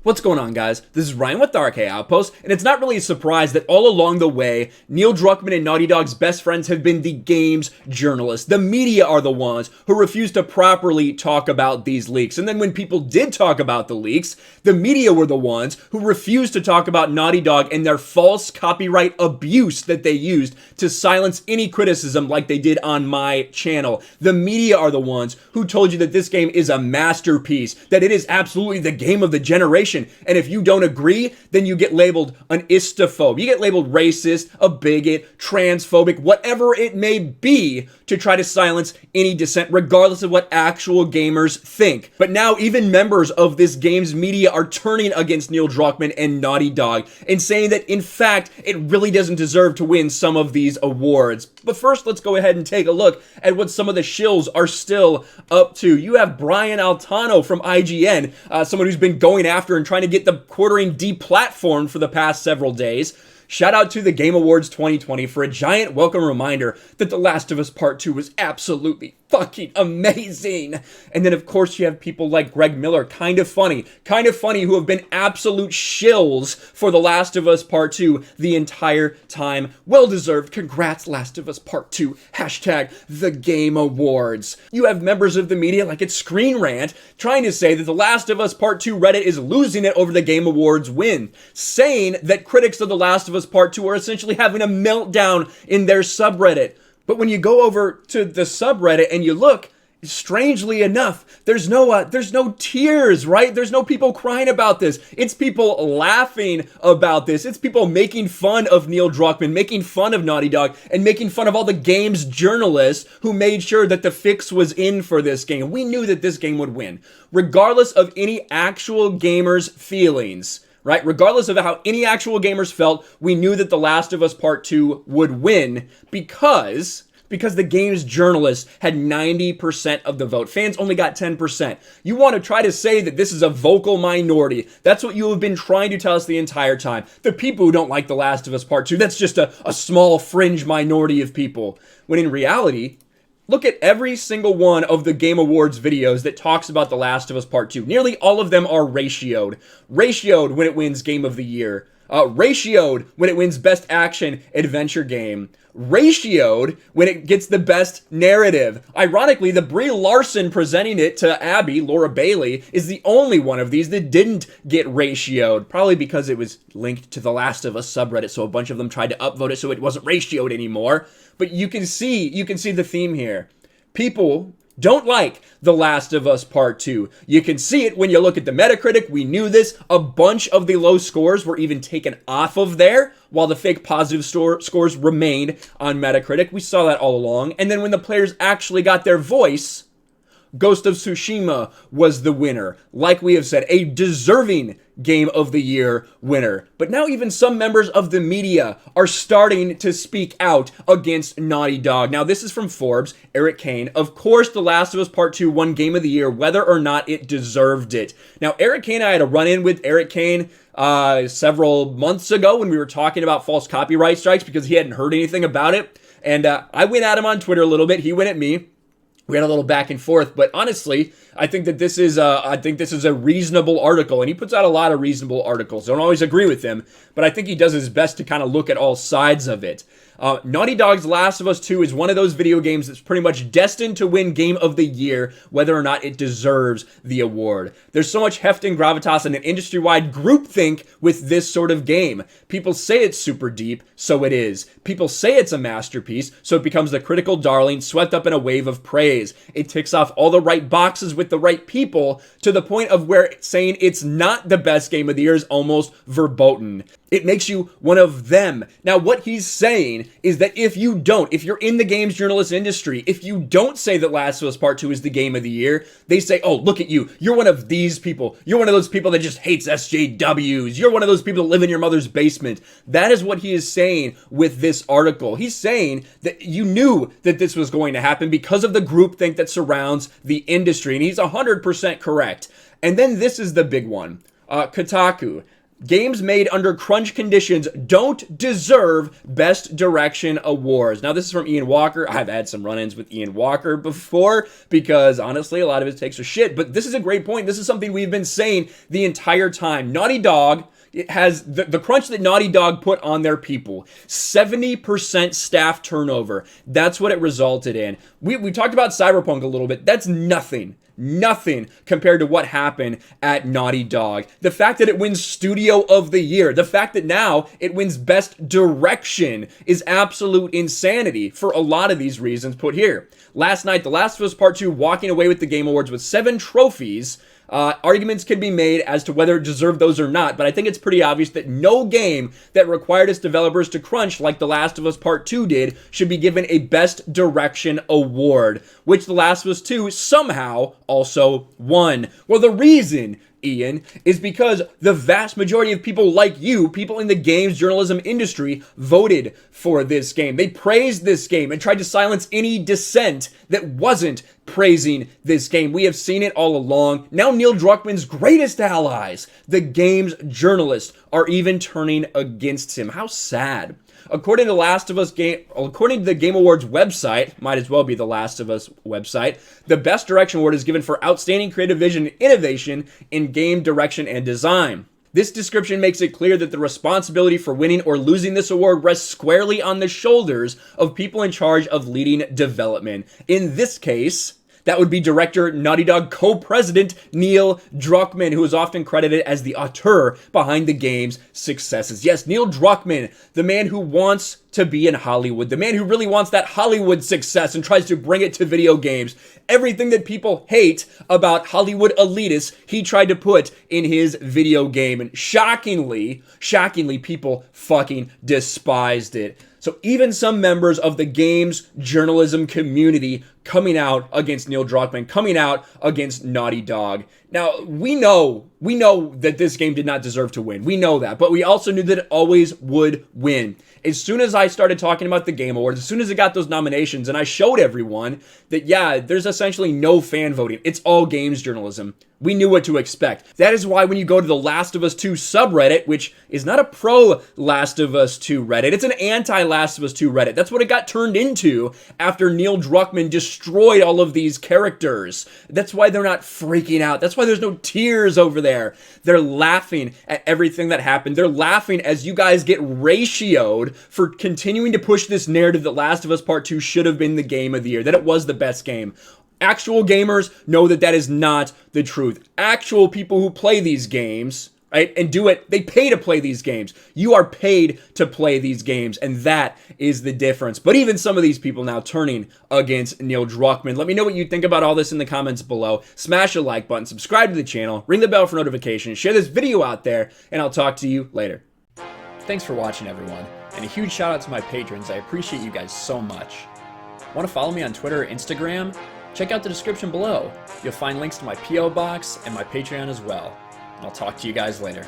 What's going on, guys? This is Ryan with the RK Outpost, and it's not really a surprise that all along the way, Neil Druckmann and Naughty Dog's best friends have been the games journalists. The media are the ones who refuse to properly talk about these leaks. And then when people did talk about the leaks, the media were the ones who refused to talk about Naughty Dog and their false copyright abuse that they used to silence any criticism like they did on my channel. The media are the ones who told you that this game is a masterpiece, that it is absolutely the game of the generation. And if you don't agree, then you get labeled an istophobe. You get labeled racist, a bigot, transphobic, whatever it may be, to try to silence any dissent, regardless of what actual gamers think. But now even members of this game's media are turning against Neil Druckmann and Naughty Dog and saying that, in fact, it really doesn't deserve to win some of these awards. But first, let's go ahead and take a look at what some of the shills are still up to. You have Brian Altano from IGN, someone who's been going after and trying to get the quartering deplatformed for the past several days. Shout out to the Game Awards 2020 for a giant welcome reminder that The Last of Us Part 2 was absolutely fucking amazing. And then of course you have people like Greg Miller, kind of funny, who have been absolute shills for The Last of Us Part 2 the entire time. Well deserved. Congrats, Last of Us Part 2. Hashtag the Game Awards. You have members of the media like it's Screen Rant trying to say that The Last of Us Part 2 Reddit is losing it over the Game Awards win, saying that critics of The Last of Us Part 2 are essentially having a meltdown in their subreddit. But when you go over to the subreddit and you look, strangely enough, there's no tears, right? There's no people crying about this. It's people laughing about this. It's people making fun of Neil Druckmann, making fun of Naughty Dog, and making fun of all the game's journalists who made sure that the fix was in for this game. We knew that this game would win, regardless of any actual gamers' feelings. Right? Regardless of how any actual gamers felt, we knew that The Last of Us Part 2 would win because the game's journalists had 90% of the vote. Fans only got 10%. You want to try to say that this is a vocal minority. That's what you have been trying to tell us the entire time. The people who don't like The Last of Us Part 2, that's just a small fringe minority of people. When in reality, look at every single one of the Game Awards videos that talks about The Last of Us Part 2. Nearly all of them are ratioed. Ratioed when it wins Game of the Year. Ratioed when it wins Best Action Adventure Game. Ratioed when it gets the best narrative. Ironically, the Brie Larson presenting it to Abby, Laura Bailey, is the only one of these that didn't get ratioed. Probably because it was linked to the Last of Us subreddit, so a bunch of them tried to upvote it so it wasn't ratioed anymore. But you can see the theme here. People don't like The Last of Us Part 2. You can see it when you look at the Metacritic. We knew this. A bunch of the low scores were even taken off of there, while the fake positive scores remained on Metacritic. We saw that all along. And then when the players actually got their voice, Ghost of Tsushima was the winner. Like we have said, a deserving Game of the Year winner. But now even some members of the media are starting to speak out against Naughty Dog. Now this is from Forbes, Eric Kane. Of course, The Last of Us Part 2 won Game of the Year, whether or not it deserved it. Now Eric Kane, I had a run-in with Eric Kane several months ago when we were talking about false copyright strikes because he hadn't heard anything about it. And I went at him on Twitter a little bit. He went at me. We had a little back and forth, but honestly, I think this is a reasonable article, and he puts out a lot of reasonable articles. Don't always agree with him, but I think he does his best to kind of look at all sides of it. Naughty Dog's Last of Us 2 is one of those video games that's pretty much destined to win Game of the Year, whether or not it deserves the award. There's so much heft and gravitas and an industry-wide groupthink with this sort of game. People say it's super deep, so it is. People say it's a masterpiece, so it becomes the critical darling swept up in a wave of praise. It ticks off all the right boxes with the right people to the point of where saying it's not the best game of the year is almost verboten. It makes you one of them. Now, what he's saying is that if you're in the games journalist industry, if you don't say that Last of Us Part 2 is the game of the year, they say, oh, look at you. You're one of these people. You're one of those people that just hates SJWs. You're one of those people that live in your mother's basement. That is what he is saying with this article. He's saying that you knew that this was going to happen because of the groupthink that surrounds the industry. And he's 100% correct. And then this is the big one. Kotaku. Games made under crunch conditions don't deserve Best Direction awards. Now, this is from Ian Walker. I've had some run-ins with Ian Walker before because, honestly, a lot of his takes are shit. But this is a great point. This is something we've been saying the entire time. Naughty Dog, it has the crunch that Naughty Dog put on their people. 70% staff turnover. That's what it resulted in. We talked about Cyberpunk a little bit. That's nothing. Nothing compared to what happened at Naughty Dog. The fact that it wins Studio of the Year, the fact that now it wins Best Direction is absolute insanity for a lot of these reasons put here. Last night, The Last of Us Part 2 walking away with the Game Awards with 7 trophies. Arguments can be made as to whether it deserved those or not, but I think it's pretty obvious that no game that required its developers to crunch like The Last of Us Part 2 did should be given a Best Direction award, which The Last of Us 2 somehow also won. Well, the reason, Ian, is because the vast majority of people like you, people in the games journalism industry, voted for this game. They praised this game and tried to silence any dissent that wasn't praising this game. We have seen it all along. Now Neil Druckmann's greatest allies, the games journalists, are even turning against him. How sad. According to the Game Awards website, might as well be the Last of Us website, the Best Direction Award is given for outstanding creative vision and innovation in game direction and design. This description makes it clear that the responsibility for winning or losing this award rests squarely on the shoulders of people in charge of leading development. In this case, that would be director, Naughty Dog co-president Neil Druckmann, who is often credited as the auteur behind the game's successes. Yes, Neil Druckmann, the man who wants to be in Hollywood, the man who really wants that Hollywood success and tries to bring it to video games. Everything that people hate about Hollywood elitists, he tried to put in his video game. And shockingly, people fucking despised it. So even some members of the games journalism community coming out against Neil Druckmann, coming out against Naughty Dog. Now, we know that this game did not deserve to win. We know that, but we also knew that it always would win. As soon as I started talking about the Game Awards, as soon as it got those nominations, and I showed everyone that, yeah, there's essentially no fan voting. It's all games journalism. We knew what to expect. That is why when you go to the Last of Us 2 subreddit, which is not a pro Last of Us 2 Reddit, it's an anti-Last of Us 2 Reddit. That's what it got turned into after Neil Druckmann destroyed all of these characters. That's why they're not freaking out. That's why there's no tears over there. They're laughing at everything that happened. They're laughing as you guys get ratioed for continuing to push this narrative that Last of Us Part 2 should have been the game of the year, that it was the best game. Actual gamers know that that is not the truth. Actual people who play these games, right, and do it, they pay to play these games. You are paid to play these games, and that is the difference. But even some of these people now turning against Neil Druckmann. Let me know what you think about all this in the comments below. Smash a like button, subscribe to the channel, ring the bell for notifications, share this video out there, and I'll talk to you later. Thanks for watching, everyone, and a huge shout out to my patrons. I appreciate you guys so much. Want to follow me on Twitter or Instagram? Check out the description below. You'll find links to my P.O. box and my Patreon as well. And I'll talk to you guys later.